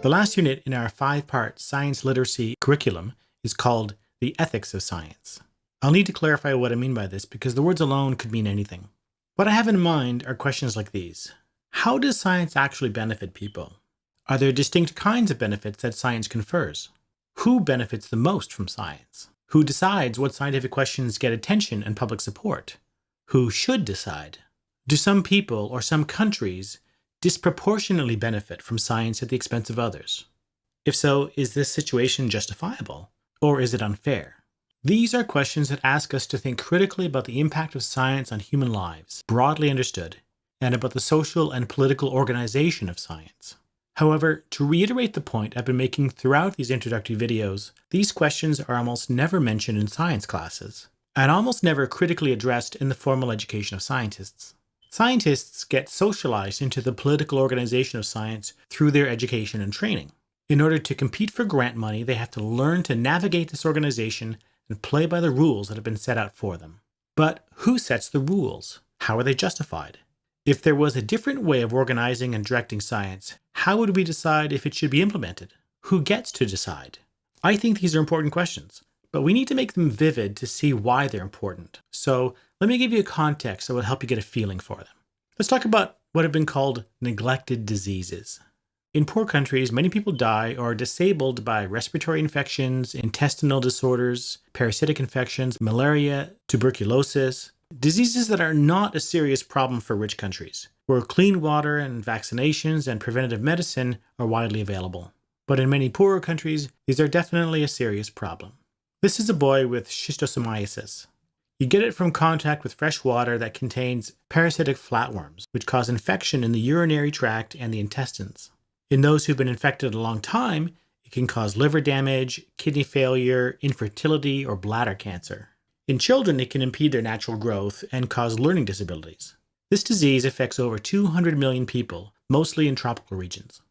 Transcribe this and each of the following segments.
The last unit in our 5-part science literacy curriculum is called The Ethics of Science. I'll need to clarify what I mean by this because the words alone could mean anything. What I have in mind are questions like these. How does science actually benefit people? Are there distinct kinds of benefits that science confers? Who benefits the most from science? Who decides what scientific questions get attention and public support? Who should decide? Do some people or some countries disproportionately benefit from science at the expense of others? If so, is this situation justifiable, or is it unfair? These are questions that ask us to think critically about the impact of science on human lives, broadly understood, and about the social and political organization of science. However, to reiterate the point I've been making throughout these introductory videos, these questions are almost never mentioned in science classes, and almost never critically addressed in the formal education of scientists. Scientists get socialized into the political organization of science through their education and training. In order to compete for grant money, they have to learn to navigate this organization and play by the rules that have been set out for them. But who sets the rules? How are they justified? If there was a different way of organizing and directing science, how would we decide if it should be implemented? Who gets to decide? I think these are important questions, but we need to make them vivid to see why they're important. So let me give you a context that will help you get a feeling for them. Let's talk about what have been called neglected diseases. In poor countries, many people die or are disabled by respiratory infections, intestinal disorders, parasitic infections, malaria, tuberculosis, diseases that are not a serious problem for rich countries, where clean water and vaccinations and preventative medicine are widely available. But in many poorer countries, these are definitely a serious problem. This is a boy with schistosomiasis. You get it from contact with fresh water that contains parasitic flatworms, which cause infection in the urinary tract and the intestines. In those who've been infected a long time, it can cause liver damage, kidney failure, infertility, or bladder cancer. In children, it can impede their natural growth and cause learning disabilities. This disease affects over 200 million people, mostly in tropical regions.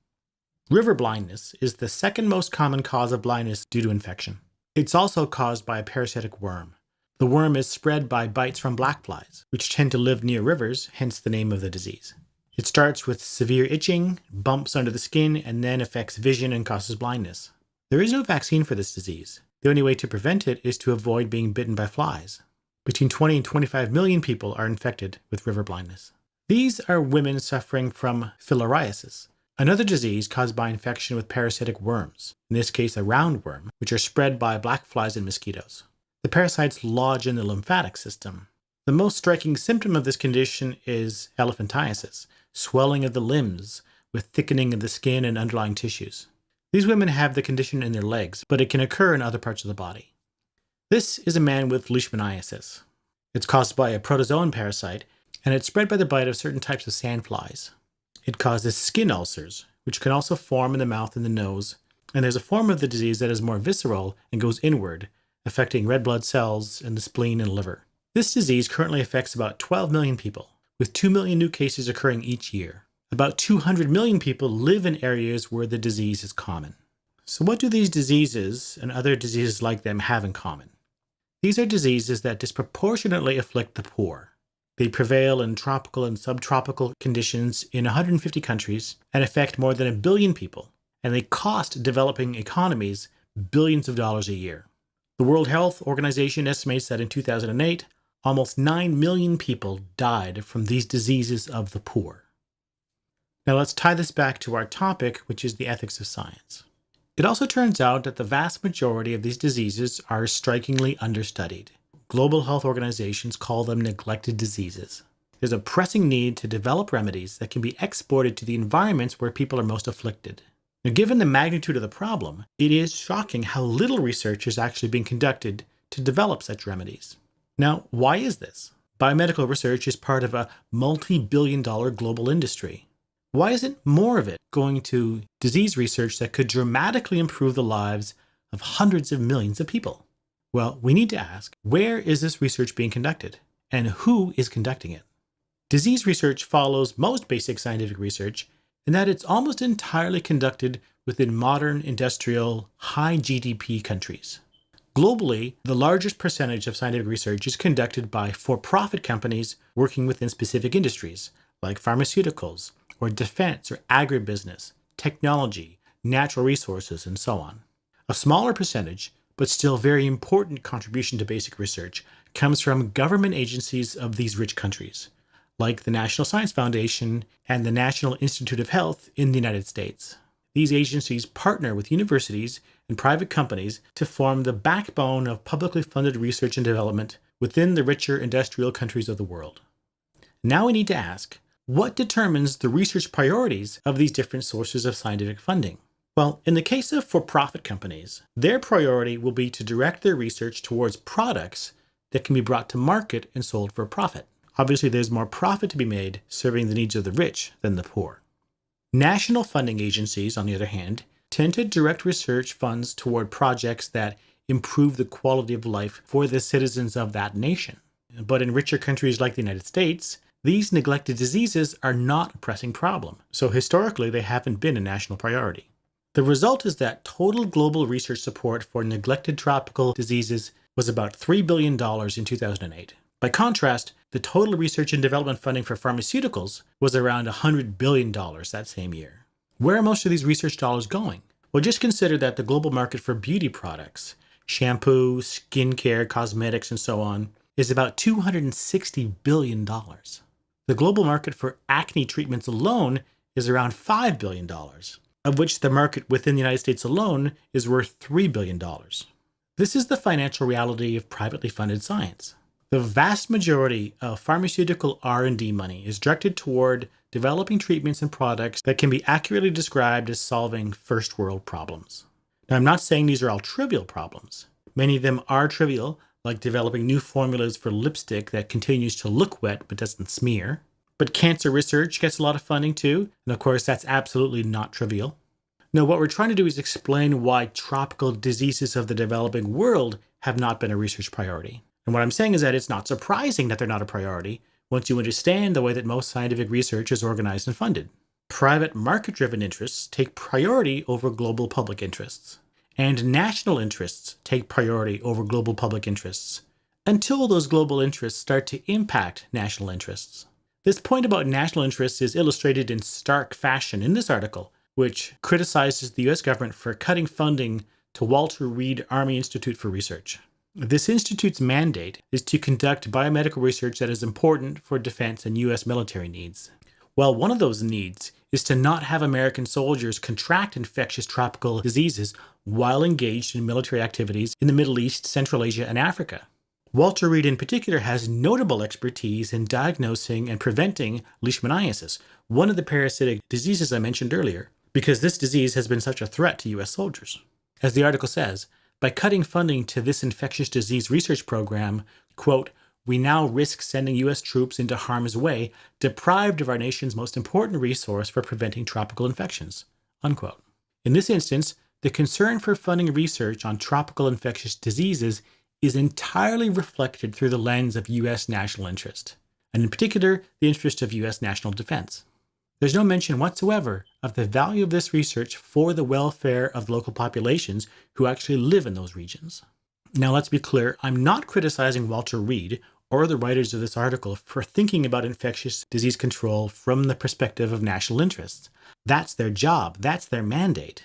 River blindness is the second most common cause of blindness due to infection. It's also caused by a parasitic worm. The worm is spread by bites from black flies, which tend to live near rivers, hence the name of the disease. It starts with severe itching, bumps under the skin, and then affects vision and causes blindness. There is no vaccine for this disease. The only way to prevent it is to avoid being bitten by flies. Between 20 and 25 million people are infected with river blindness. These are women suffering from filariasis, another disease caused by infection with parasitic worms, in this case a roundworm, which are spread by black flies and mosquitoes. The parasites lodge in the lymphatic system. The most striking symptom of this condition is elephantiasis, swelling of the limbs with thickening of the skin and underlying tissues. These women have the condition in their legs, but it can occur in other parts of the body. This is a man with leishmaniasis. It's caused by a protozoan parasite, and it's spread by the bite of certain types of sandflies. It causes skin ulcers, which can also form in the mouth and the nose, and there's a form of the disease that is more visceral and goes inward, affecting red blood cells in the spleen and liver. This disease currently affects about 12 million people, with 2 million new cases occurring each year. About 200 million people live in areas where the disease is common. So what do these diseases and other diseases like them have in common? These are diseases that disproportionately afflict the poor. They prevail in tropical and subtropical conditions in 150 countries and affect more than 1 billion people, and they cost developing economies billions of dollars a year. The World Health Organization estimates that in 2008, almost 9 million people died from these diseases of the poor. Now let's tie this back to our topic, which is the ethics of science. It also turns out that the vast majority of these diseases are strikingly understudied. Global health organizations call them neglected diseases. There's a pressing need to develop remedies that can be exported to the environments where people are most afflicted. Now, given the magnitude of the problem, it is shocking how little research is actually being conducted to develop such remedies. Now, why is this? Biomedical research is part of a multi-billion-dollar global industry. Why isn't more of it going to disease research that could dramatically improve the lives of hundreds of millions of people? Well, we need to ask, where is this research being conducted? And who is conducting it? Disease research follows most basic scientific research in that it's almost entirely conducted within modern, industrial, high GDP countries. Globally, the largest percentage of scientific research is conducted by for-profit companies working within specific industries, like pharmaceuticals, or defense or agribusiness, technology, natural resources, and so on. A smaller percentage, but still very important contribution to basic research, comes from government agencies of these rich countries, like the National Science Foundation and the National Institute of Health in the United States. These agencies partner with universities and private companies to form the backbone of publicly funded research and development within the richer industrial countries of the world. Now we need to ask, what determines the research priorities of these different sources of scientific funding? Well, in the case of for-profit companies, their priority will be to direct their research towards products that can be brought to market and sold for a profit. Obviously, there's more profit to be made serving the needs of the rich than the poor. National funding agencies, on the other hand, tend to direct research funds toward projects that improve the quality of life for the citizens of that nation. But in richer countries like the United States, these neglected diseases are not a pressing problem, so historically they haven't been a national priority. The result is that total global research support for neglected tropical diseases was about $3 billion in 2008. By contrast, the total research and development funding for pharmaceuticals was around $100 billion that same year. Where are most of these research dollars going? Well, just consider that the global market for beauty products, shampoo, skincare, cosmetics, and so on, is about $260 billion. The global market for acne treatments alone is around $5 billion, of which the market within the United States alone is worth $3 billion. This is the financial reality of privately funded science. The vast majority of pharmaceutical R&D money is directed toward developing treatments and products that can be accurately described as solving first world problems. Now, I'm not saying these are all trivial problems. Many of them are trivial, like developing new formulas for lipstick that continues to look wet but doesn't smear. But cancer research gets a lot of funding too, and of course that's absolutely not trivial. No, what we're trying to do is explain why tropical diseases of the developing world have not been a research priority. And what I'm saying is that it's not surprising that they're not a priority once you understand the way that most scientific research is organized and funded. Private market-driven interests take priority over global public interests. And national interests take priority over global public interests, until those global interests start to impact national interests. This point about national interests is illustrated in stark fashion in this article, which criticizes the US government for cutting funding to Walter Reed Army Institute for Research. This institute's mandate is to conduct biomedical research that is important for defense and US military needs. Well, one of those needs is to not have American soldiers contract infectious tropical diseases while engaged in military activities in the Middle East, Central Asia, and Africa. Walter Reed in particular has notable expertise in diagnosing and preventing leishmaniasis, one of the parasitic diseases I mentioned earlier, because this disease has been such a threat to US soldiers. As the article says, by cutting funding to this infectious disease research program, quote, we now risk sending US troops into harm's way, deprived of our nation's most important resource for preventing tropical infections, unquote. In this instance, the concern for funding research on tropical infectious diseases is entirely reflected through the lens of US national interest, and in particular, the interest of US national defense. There's no mention whatsoever of the value of this research for the welfare of local populations who actually live in those regions. Now, let's be clear, I'm not criticizing Walter Reed or the writers of this article for thinking about infectious disease control from the perspective of national interests. That's their job, that's their mandate.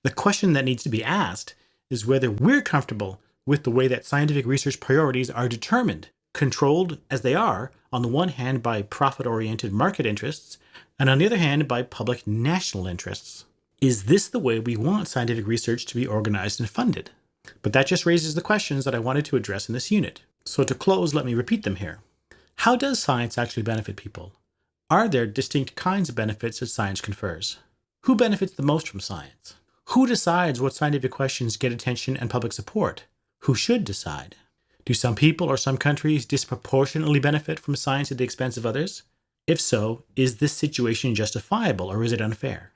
The question that needs to be asked is whether we're comfortable with the way that scientific research priorities are determined, controlled as they are, on the one hand by profit-oriented market interests, and on the other hand by public national interests. Is this the way we want scientific research to be organized and funded? But that just raises the questions that I wanted to address in this unit. So to close, let me repeat them here. How does science actually benefit people? Are there distinct kinds of benefits that science confers? Who benefits the most from science? Who decides what scientific questions get attention and public support? Who should decide? Do some people or some countries disproportionately benefit from science at the expense of others? If so, is this situation justifiable or is it unfair?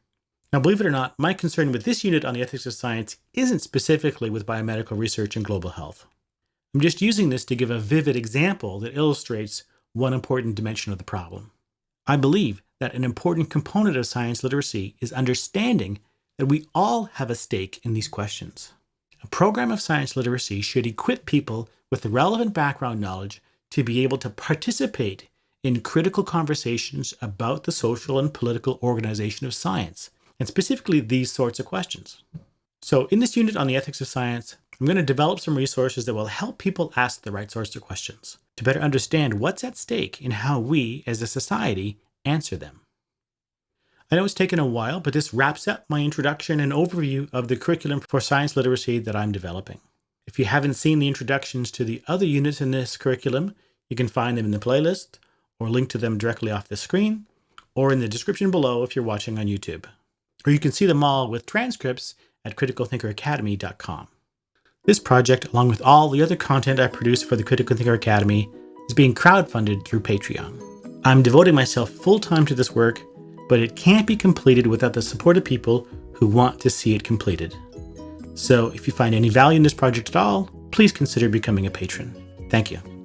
Now, believe it or not, my concern with this unit on the ethics of science isn't specifically with biomedical research and global health. I'm just using this to give a vivid example that illustrates one important dimension of the problem. I believe that an important component of science literacy is understanding that we all have a stake in these questions. A program of science literacy should equip people with the relevant background knowledge to be able to participate in critical conversations about the social and political organization of science, and specifically these sorts of questions. So in this unit on the ethics of science, I'm going to develop some resources that will help people ask the right sorts of questions to better understand what's at stake and how we, as a society, answer them. I know it's taken a while, but this wraps up my introduction and overview of the curriculum for science literacy that I'm developing. If you haven't seen the introductions to the other units in this curriculum, you can find them in the playlist or link to them directly off the screen or in the description below if you're watching on YouTube. Or you can see them all with transcripts at criticalthinkeracademy.com. This project, along with all the other content I produce for the Critical Thinker Academy, is being crowdfunded through Patreon. I'm devoting myself full-time to this work, but it can't be completed without the support of people who want to see it completed. So if you find any value in this project at all, please consider becoming a patron. Thank you.